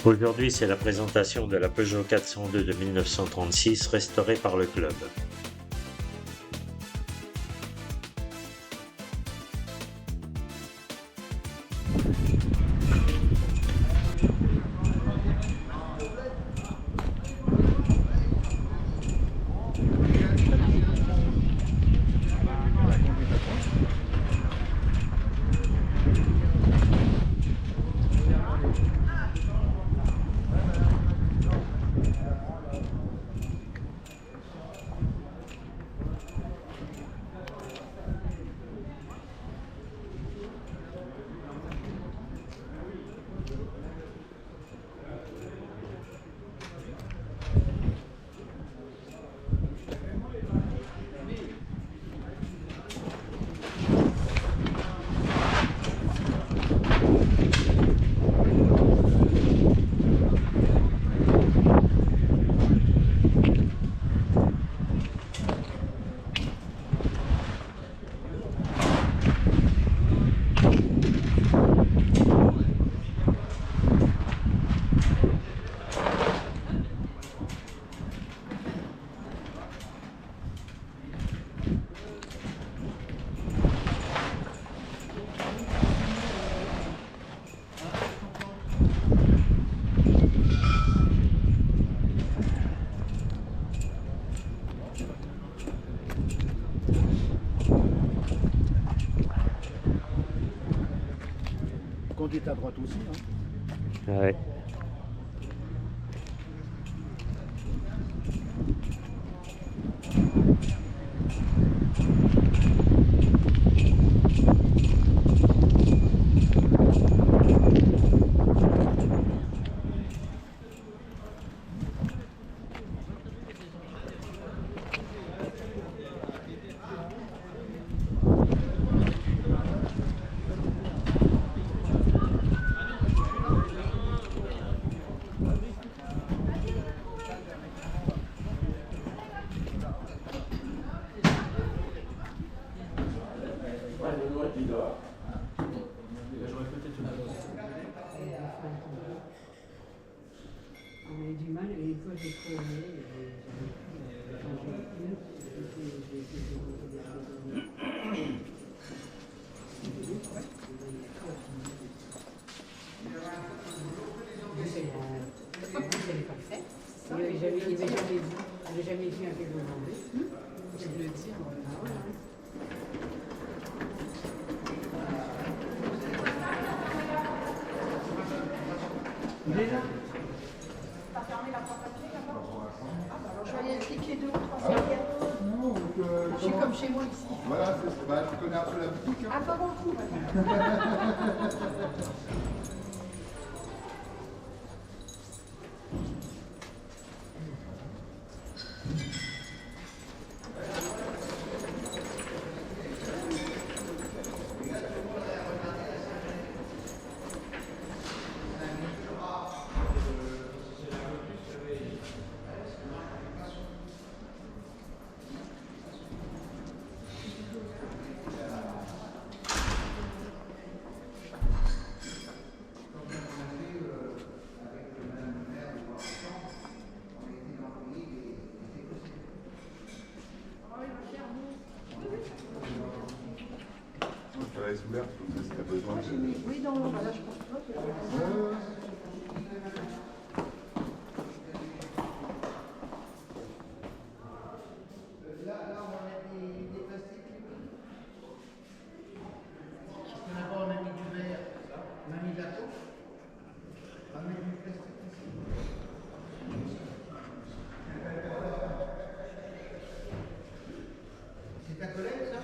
Aujourd'hui, c'est la présentation de la Peugeot 402 de 1936 restaurée par le club. Conduite à droite aussi. Hein. Ouais. On avait du mal, et toi j'ai trop aimé, j'avais jamais vu un vélo vendé. Je veux le dire. Il est là. T'as fermé la porte à clé là-bas? Ah bah alors je vais aller cliquer 2 ou 3 Non, Je suis comme chez moi ici. voilà, tu connais un peu la boutique. Ah pas beaucoup maintenant. Je te laisse ouverte, comme ça, si tu as besoin. Oui, dans là je pense pas. C'est ta collègue, ça?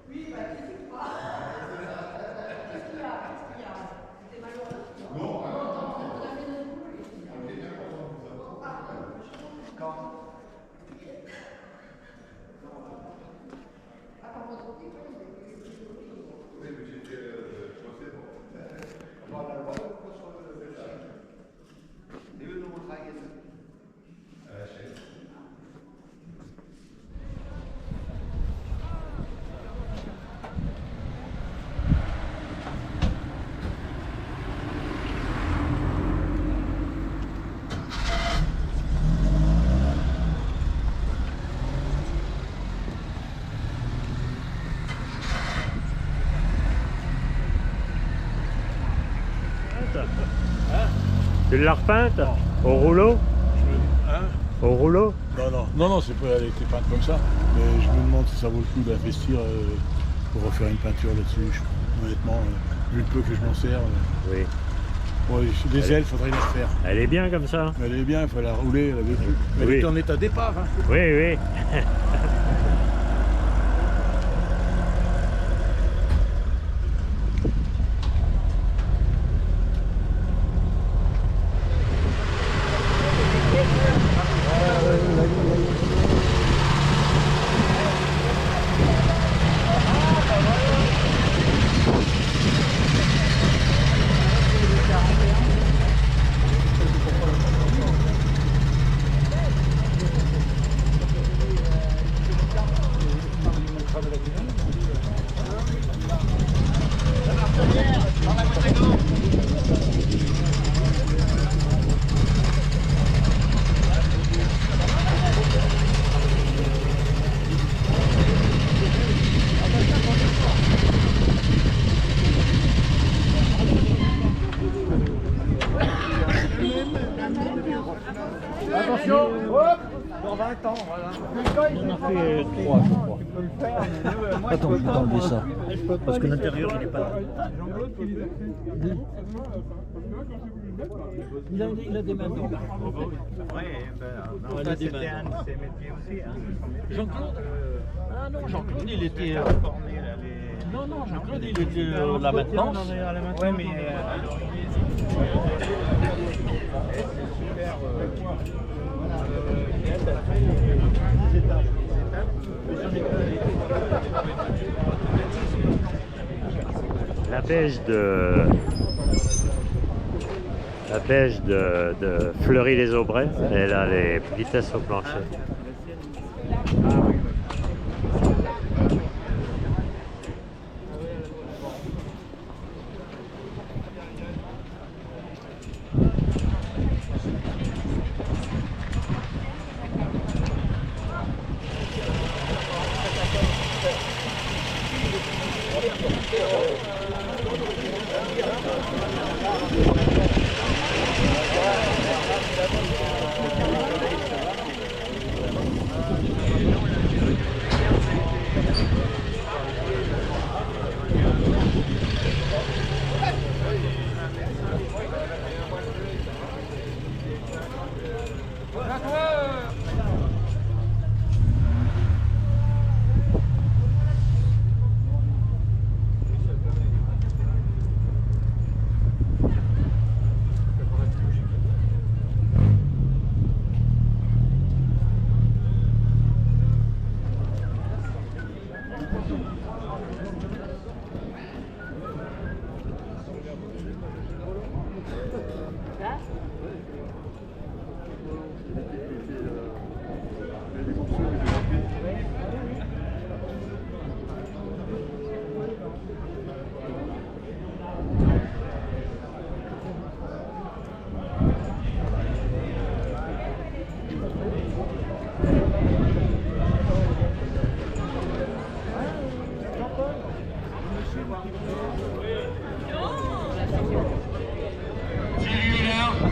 Oui, bah critique pas. Qu'est-ce qu'il y a? Qu'est-ce qu'il y a? C'était malheureux. Tu l'as repeinte? Au rouleau? Hein? Au rouleau? Non, c'est pas, elle a été peinte comme ça. Mais je me demande si ça vaut le coup d'investir pour refaire une peinture là-dessus. Honnêtement, vu le peu que je m'en sers. Oui. Ouais, les ailes, faudrait les refaire. Elle est bien comme ça? Mais elle est bien, il faut la rouler, elle avait plus. Mais Oui. elle était en état départ. Hein. Oui, oui. Attention, hop, dans 20 ans, voilà. On en a fait 3, je crois. Attends, je vais t'enlever ça. Parce que l'intérieur, il n'est pas là. Il a des mains d'or. Il a des mains d'or. Jean-Claude? Ah non, Jean-Claude, il était... Non, Jean-Claude, il était la maintenance. Oui, mais... La beige de Fleury-les-Aubrais, elle a les vitesses au plancher.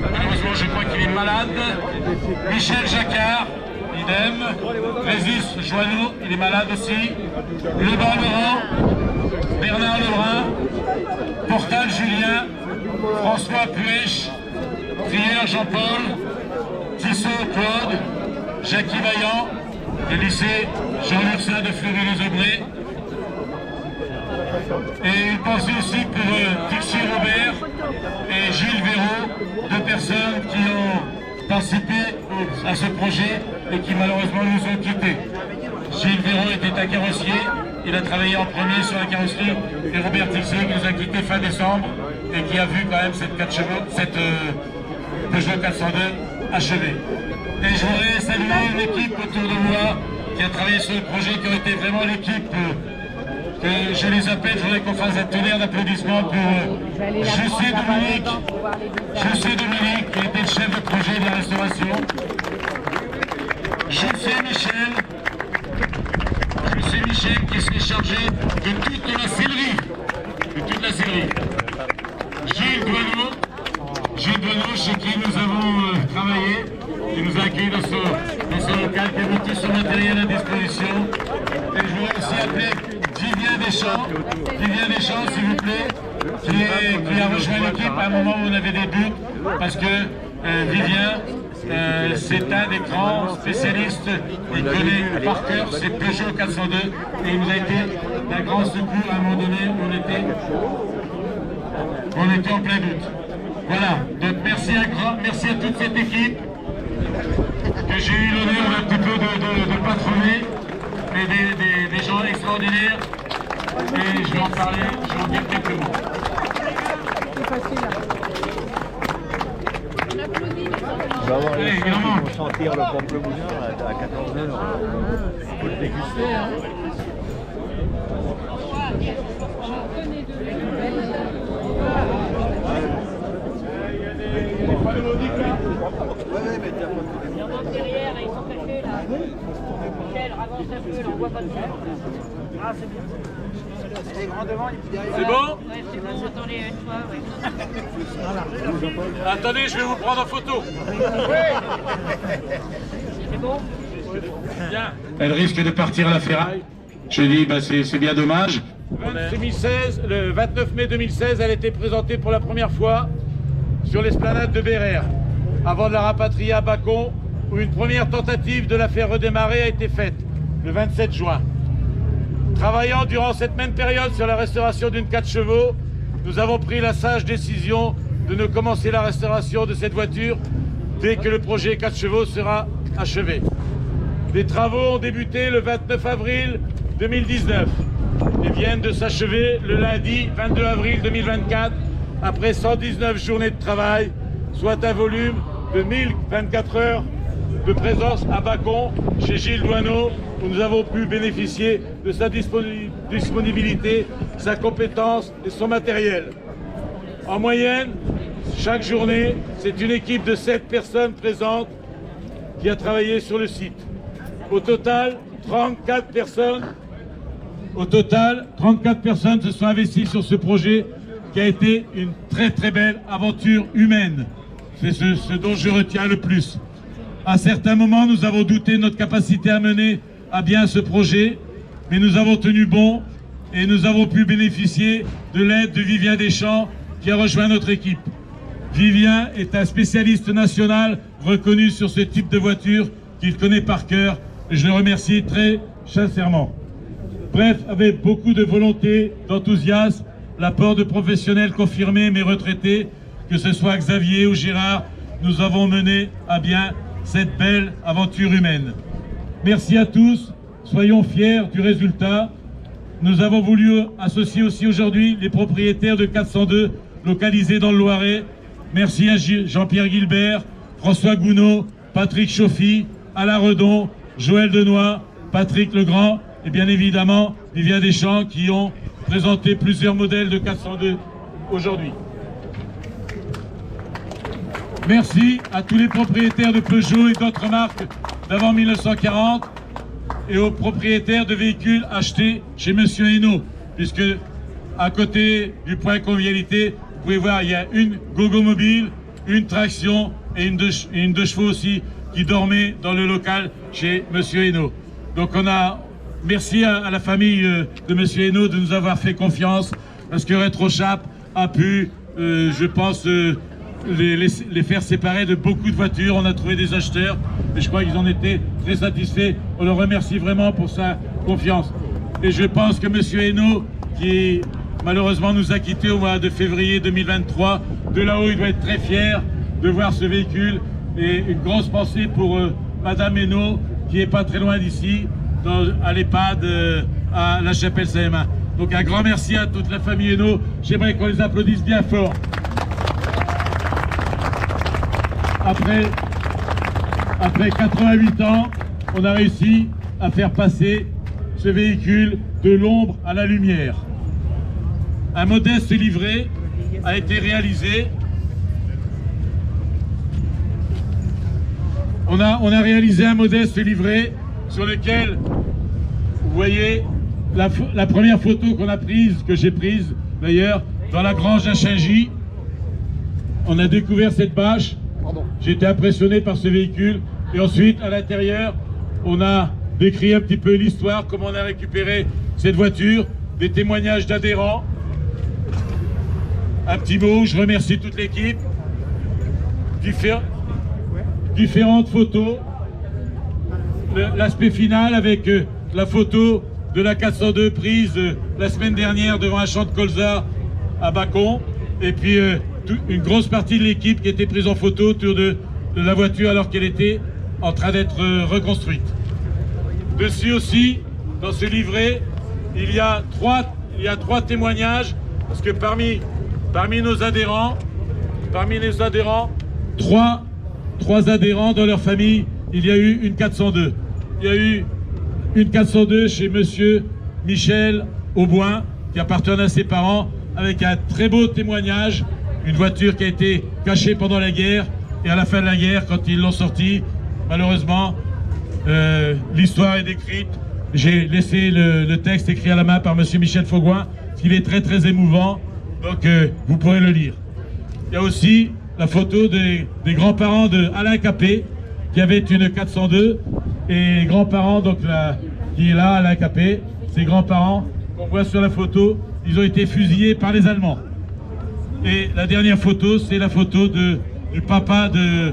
Malheureusement, je crois qu'il est malade. Michel Jacquard, idem. Régis Joanneau, il est malade aussi. Lebas Laurent, Bernard Lebrun, Portal Julien, François Puech, Prière Jean-Paul, Tissot Claude, Jackie Vaillant, le lycée Jean-Lursin de Fleury-les-Aubrais. Et il pense aussi pour Dixie Robert et Gilles Véraud, deux personnes qui ont participé à ce projet et qui malheureusement nous ont quittés. Gilles Véraud était un carrossier, il a travaillé en premier sur la carrosserie, et Robert Dixie qui nous a quittés fin décembre et qui a vu quand même cette Peugeot 402 achevée. Et je voudrais saluer l'équipe autour de moi qui a travaillé sur le projet, qui ont été vraiment l'équipe que je les appelle. Je voudrais qu'on fasse un tonnerre d'applaudissements pour José Dominique, qui était le chef de projet de la restauration. José Michel qui s'est chargé de toute la sellerie. Gilles Douaneau, son matériel à disposition. Et je voudrais aussi appeler Vivien Deschamps, s'il vous plaît, qui a rejoint l'équipe à un moment où on avait des buts, parce que Vivien, c'est un des grands spécialistes, il connaît par cœur ces Peugeot 402, et il nous a été d'un grand secours à un moment donné où on était en plein doute. Voilà, donc merci à toute cette équipe que j'ai eu l'honneur un petit peu de patronner, mais des gens extraordinaires, et je vais en parler, je vais en dire quelques mots. On va sentir le pamplemousse à 14h. Il faut le déguster. Hein. Derrière, ils sont cachés là. Michel, avance un peu, là, on voit pas de ça. Ah, c'est bien. Les grands devant, les petits derrière. C'est bon? Ouais, c'est bon, attendez une fois, ouais. Attendez, je vais vous prendre en photo. C'est bon? Bien. Elle risque de partir à la ferraille. Je dis, bah, c'est bien dommage. Le 29 mai 2016, elle a été présentée pour la première fois sur l'esplanade de Bérère, avant de la rapatrier à Bacon, où une première tentative de la faire redémarrer a été faite, le 27 juin. Travaillant durant cette même période sur la restauration d'une 4 chevaux, nous avons pris la sage décision de ne commencer la restauration de cette voiture dès que le projet 4 chevaux sera achevé. Les travaux ont débuté le 29 avril 2019 et viennent de s'achever le lundi 22 avril 2024 après 119 journées de travail, soit un volume de 1024 heures de présence à Bacon chez Gilles Douaneau, où nous avons pu bénéficier de sa disponibilité, sa compétence et son matériel. En moyenne, chaque journée, c'est une équipe de 7 personnes présentes qui a travaillé sur le site. Au total, 34 personnes se sont investies sur ce projet qui a été une très très belle aventure humaine. C'est ce dont je retiens le plus. À certains moments, nous avons douté de notre capacité à mener à bien ce projet, mais nous avons tenu bon et nous avons pu bénéficier de l'aide de Vivien Deschamps qui a rejoint notre équipe. Vivien est un spécialiste national reconnu sur ce type de voiture qu'il connaît par cœur et je le remercie très sincèrement. Bref, avec beaucoup de volonté, d'enthousiasme, l'apport de professionnels confirmés mais retraités, que ce soit Xavier ou Gérard, nous avons mené à bien cette belle aventure humaine. Merci à tous, soyons fiers du résultat. Nous avons voulu associer aussi aujourd'hui les propriétaires de 402 localisés dans le Loiret. Merci à Jean-Pierre Guilbert, François Gounod, Patrick Chauffi, Alain Redon, Joël Denoy, Patrick Legrand et bien évidemment Vivien Deschamps qui ont présenté plusieurs modèles de 402 aujourd'hui. Merci à tous les propriétaires de Peugeot et d'autres marques d'avant 1940 et aux propriétaires de véhicules achetés chez Monsieur Hainaut, puisque à côté du point convivialité, vous pouvez voir, il y a une gogo mobile, une traction et une deux chevaux aussi qui dormait dans le local chez Monsieur Hainaut. Donc merci à la famille de Monsieur Hainaut de nous avoir fait confiance, parce que RetroChap a pu, je pense, les faire séparer de beaucoup de voitures. On a trouvé des acheteurs et je crois qu'ils en étaient très satisfaits. On le remercie vraiment pour sa confiance. Et je pense que Monsieur Hainaut, qui malheureusement nous a quittés au mois de février 2023, de là-haut il doit être très fier de voir ce véhicule. Et une grosse pensée pour Madame Hainaut, qui est pas très loin d'ici, à l'EHPAD à La Chapelle-Saint-Hémin. Donc un grand merci à toute la famille Hainaut. J'aimerais qu'on les applaudisse bien fort. Après 88 ans, on a réussi à faire passer ce véhicule de l'ombre à la lumière. Un modeste livret a été réalisé. On a réalisé un modeste livret sur lequel, vous voyez, la première photo qu'on a prise, que j'ai prise d'ailleurs, dans la grange à Chingy. On a découvert cette bâche. J'ai été impressionné par ce véhicule. Et ensuite, à l'intérieur, on a décrit un petit peu l'histoire, comment on a récupéré cette voiture, des témoignages d'adhérents. Un petit mot, je remercie toute l'équipe. Différentes photos. L'aspect final avec la photo de la 402 prise la semaine dernière devant un champ de colza à Bacon. Et puis une grosse partie de l'équipe qui était prise en photo autour de la voiture alors qu'elle était en train d'être reconstruite. Dessus aussi, dans ce livret, il y a trois témoignages, parce que parmi nos adhérents, trois adhérents dans leur famille, il y a eu une 402. Il y a eu une 402 chez monsieur Michel Auboin, qui appartient à ses parents, avec un très beau témoignage, une voiture qui a été cachée pendant la guerre, et à la fin de la guerre, quand ils l'ont sortie, malheureusement, l'histoire est décrite. J'ai laissé le texte écrit à la main par monsieur Michel Faugoin, il est très très émouvant, donc vous pourrez le lire. Il y a aussi la photo des grands-parents de Alain Capet, qui avait une 402, et les grands-parents, donc qui est là, Alain Capet, ses grands-parents, qu'on voit sur la photo, ils ont été fusillés par les Allemands. Et la dernière photo, c'est la photo du papa de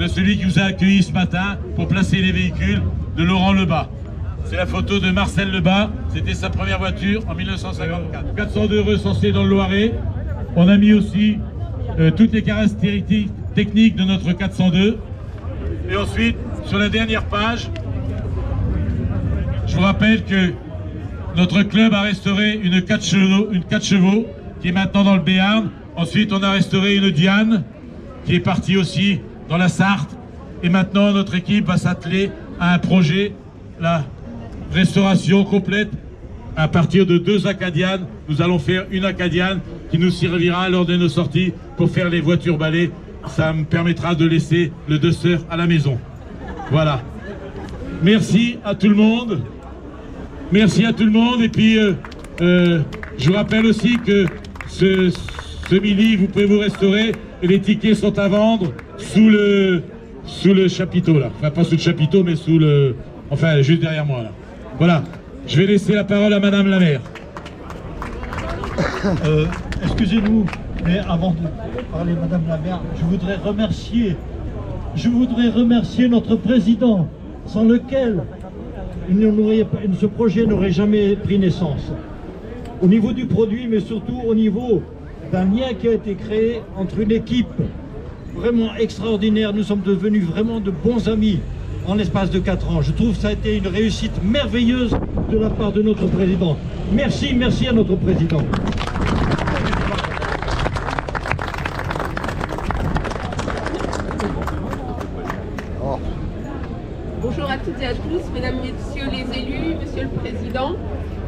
celui qui vous a accueilli ce matin pour placer les véhicules, de Laurent Lebas. C'est la photo de Marcel Lebas, c'était sa première voiture en 1954. 402 recensés dans le Loiret. On a mis aussi toutes les caractéristiques techniques de notre 402. Et ensuite, sur la dernière page, je vous rappelle que notre club a restauré une 4 chevaux qui est maintenant dans le Béarn. Ensuite, on a restauré une Diane qui est partie aussi dans la Sarthe. Et maintenant, notre équipe va s'atteler à un projet, la restauration complète. À partir de 2 Acadianes, nous allons faire une Acadiane qui nous servira lors de nos sorties pour faire les voitures balais. Ça me permettra de laisser le Duster à la maison. Voilà. Merci à tout le monde. Merci à tout le monde. Et puis, je vous rappelle aussi que ce midi, vous pouvez vous restaurer et les tickets sont à vendre sous le chapiteau là. Enfin, pas sous le chapiteau, mais enfin, juste derrière moi là. Voilà. Je vais laisser la parole à Madame la maire. Excusez-nous, mais avant de parler, Madame la maire, je voudrais remercier notre président, sans lequel ce projet n'aurait jamais pris naissance. Au niveau du produit, mais surtout au niveau d'un lien qui a été créé entre une équipe vraiment extraordinaire. Nous sommes devenus vraiment de bons amis en l'espace de 4 ans. Je trouve que ça a été une réussite merveilleuse de la part de notre président. Merci, merci à notre président. Bonjour à toutes et à tous, mesdames, messieurs les élus, monsieur le président.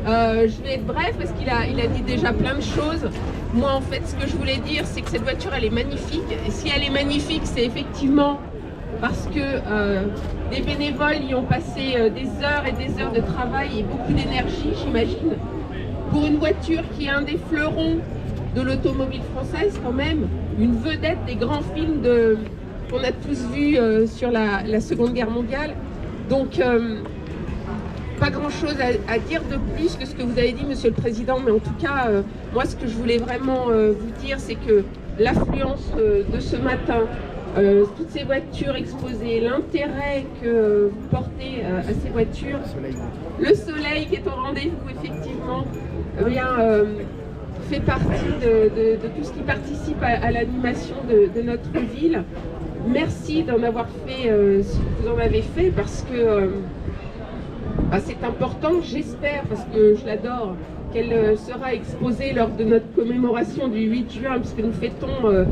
Je vais être bref parce qu'il a dit déjà plein de choses. Moi, en fait, ce que je voulais dire, c'est que cette voiture, elle est magnifique. Et si elle est magnifique, c'est effectivement parce que des bénévoles y ont passé des heures et des heures de travail et beaucoup d'énergie, j'imagine, pour une voiture qui est un des fleurons de l'automobile française quand même, une vedette des grands films qu'on a tous vus sur la Seconde Guerre mondiale. Donc, pas grand-chose à dire de plus que ce que vous avez dit, Monsieur le Président, mais en tout cas, moi, ce que je voulais vraiment vous dire, c'est que l'affluence de ce matin, toutes ces voitures exposées, l'intérêt que vous portez à ces voitures, le soleil qui est au rendez-vous, effectivement, fait partie de tout ce qui participe à l'animation de notre ville. Merci d'en avoir fait ce que vous en avez fait, parce que c'est important, j'espère, parce que je l'adore, qu'elle sera exposée lors de notre commémoration du 8 juin, puisque nous fêtons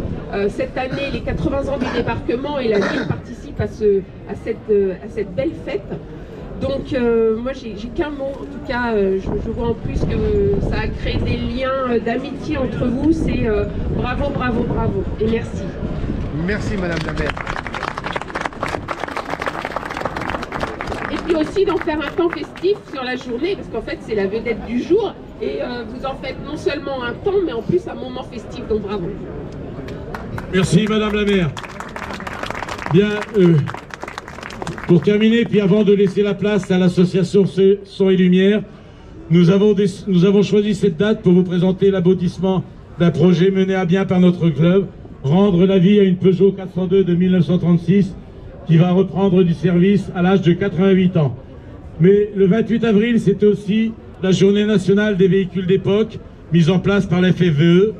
cette année les 80 ans du débarquement et la ville participe à cette belle fête. Donc moi j'ai qu'un mot, en tout cas je vois en plus que ça a créé des liens d'amitié entre vous, c'est bravo, bravo, bravo et merci. Merci Madame la maire. Et puis aussi d'en faire un temps festif sur la journée, parce qu'en fait c'est la vedette du jour, et vous en faites non seulement un temps, mais en plus un moment festif, donc bravo. Merci Madame la maire. Bien, Pour terminer, puis avant de laisser la place à l'association Son et Lumière, nous avons choisi cette date pour vous présenter l'aboutissement d'un projet mené à bien par notre club, rendre la vie à une Peugeot 402 de 1936 qui va reprendre du service à l'âge de 88 ans. Mais le 28 avril, c'était aussi la journée nationale des véhicules d'époque, mise en place par la FFVE.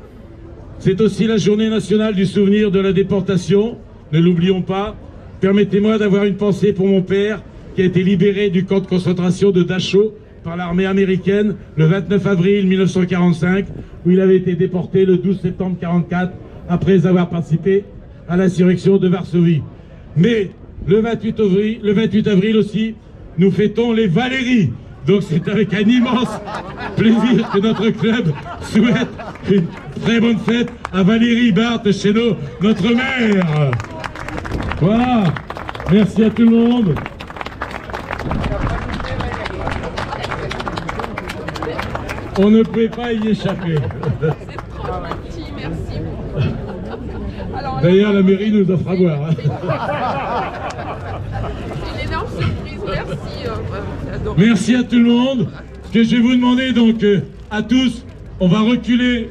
C'est aussi la journée nationale du souvenir de la déportation, ne l'oublions pas. Permettez-moi d'avoir une pensée pour mon père, qui a été libéré du camp de concentration de Dachau par l'armée américaine le 29 avril 1945, où il avait été déporté le 12 septembre 1944, après avoir participé à l'insurrection de Varsovie. Mais le 28 avril aussi, nous fêtons les Valéries. Donc c'est avec un immense plaisir que notre club souhaite une très bonne fête à Valérie Barthes chez nous, notre mère. Voilà, merci à tout le monde. On ne pouvait pas y échapper. C'est trop gentil, merci. D'ailleurs, la mairie nous offre à boire. C'est une énorme surprise, merci. Merci à tout le monde. Ce que je vais vous demander donc à tous, on va reculer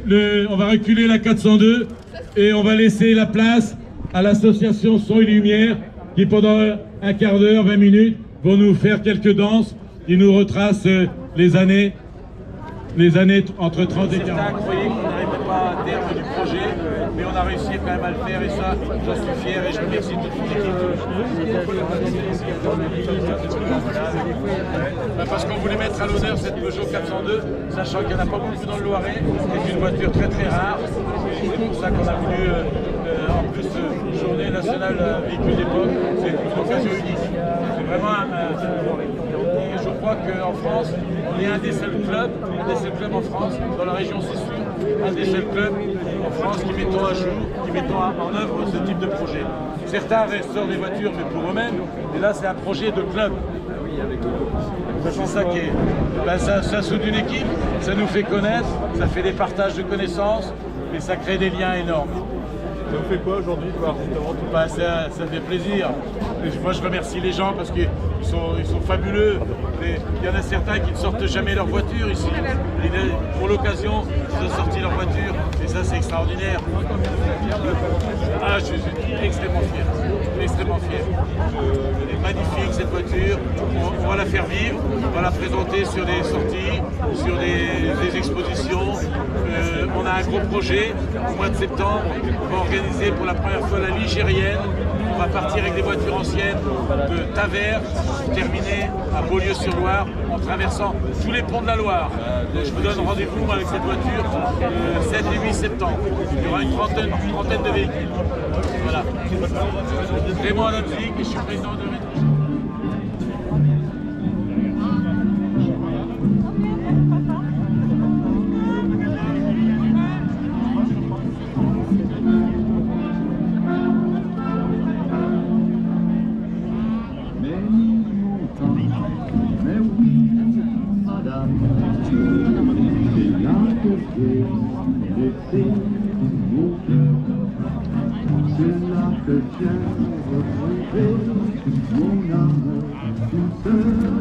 la 402 et on va laisser la place à l'association Son et Lumière qui pendant un quart d'heure, 20 minutes, vont nous faire quelques danses et nous retracent les années entre 30 et 40. Certains croyaient qu'on n'arrivait pas à terme du projet, mais on a réussi quand même à le faire et ça, j'en suis fier et je remercie toute mon équipe. Parce qu'on voulait mettre à l'honneur cette Peugeot 402, sachant qu'il n'y en a pas beaucoup dans le Loiret, c'est une voiture très très rare. C'est pour ça qu'on a voulu, en plus, journée nationale véhicule d'époque, c'est une occasion unique. C'est vraiment et je crois qu'en France, on est un des seuls clubs en France, dans la région c'est sûr, un des seuls clubs en France qui mettons à jour, qui mettons en œuvre ce type de projet. Certains restaurent des voitures mais pour eux-mêmes, et là c'est un projet de club. C'est ça qui est. Ben, ça soude une équipe, ça nous fait connaître, ça fait des partages de connaissances, et ça crée des liens énormes. Ça vous fait quoi aujourd'hui de voir justement tout bah, ça fait plaisir. Moi je remercie les gens parce qu'ils sont fabuleux. Il y en a certains qui ne sortent jamais leur voiture ici. Et pour l'occasion, ils ont sorti leur voiture et ça c'est extraordinaire. Ah, je suis extrêmement fier. Extrêmement fier. Elle est magnifique cette voiture. On va la faire vivre, on va la présenter sur des sorties, sur des expositions. On a un gros projet au mois de septembre. On va organiser pour la première fois la Ligérienne. On va partir avec des voitures anciennes de Tavers, terminer à Beaulieu-sur-Loire en traversant tous les ponts de la Loire. Donc, je vous donne rendez-vous avec cette voiture le 7 et 8 septembre. Il y aura une trentaine de véhicules. Voilà. Raymond Adamzik et je suis président de Rétro. C'est là que vient retrouver mon âme tout seul.